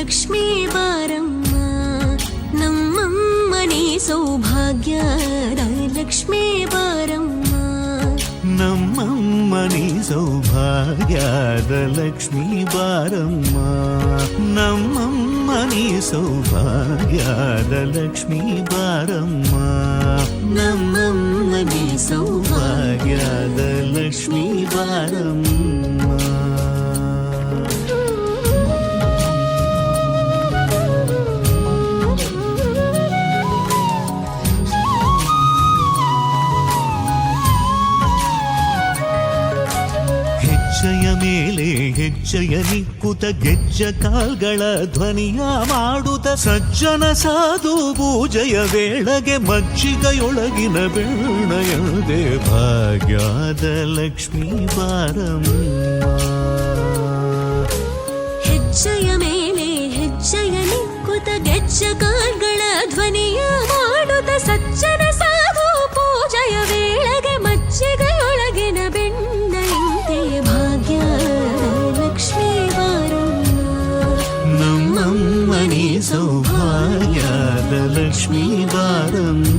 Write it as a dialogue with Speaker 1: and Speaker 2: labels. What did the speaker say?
Speaker 1: ಲಕ್ಷ್ಮೀ ಬಾರಮ್ಮ ನಮ್ಮಮ್ಮನಿ ಸೌಭಾಗ್ಯದ ಲಕ್ಷ್ಮೀ ಬಾರಮ್ಮ
Speaker 2: ನಮ್ಮಮ್ಮನಿ ಸೌಭಾಗ್ಯದ ಲಕ್ಷ್ಮೀ ಬಾರಮ್ಮ ನಮ್ಮಮ್ಮನಿ ಸೌಭಾಗ್ಯದ ಲಕ್ಷ್ಮೀ ಬಾರಮ್ಮ ನಮ್ಮಮ್ಮನಿ ಸೌಭಾಗ್ಯದ ಲಕ್ಷ್ಮೀ ಬಾರಮ್ಮ. ಹೆಜ್ಜೆಯ ಮೇಲೆ ಹೆಜ್ಜೆಯ ನಿಕ್ಕುತ ಗೆಜ್ಜ ಕಾಲ್ಗಳ ಧ್ವನಿಯ ಮಾಡುತ್ತ ಸಜ್ಜನ ಸಾಧು ಪೂಜೆಯ ವೇಳೆಗೆ ಮಜ್ಜಿಗೆಯೊಳಗಿನ ಬೆಣ್ಣೆಯದೆ ಭಾಗ್ಯದ ಲಕ್ಷ್ಮೀ ಬಾರಮ್ಮ.
Speaker 1: ಹೆಜ್ಜೆಯ ಮೇಲೆ ಹೆಜ್ಜೆಯ ನಿಕ್ಕುತ ಗೆಜ್ಜ ಕಾಲ್ಗಳ ಧ್ವನಿಯ ಮಾಡುತ್ತ ಸಜ್ಜನ ಸಾಧು ಪೂಜೆಯ ವೇಳೆಗೆ ಮಜ್ಜಿಗೆಯೊಳಗಿನ ಬೆಣ್ಣೆಯಂತೆ ಭಾಗ್ಯದ ಲಕ್ಷ್ಮೀ ಬಾರಮ್ಮ
Speaker 2: ನಮ್ಮಮ್ಮನಿ ಸೌಭಾಗ್ಯದ ಲಕ್ಷ್ಮೀ ಬಾರಮ್ಮ.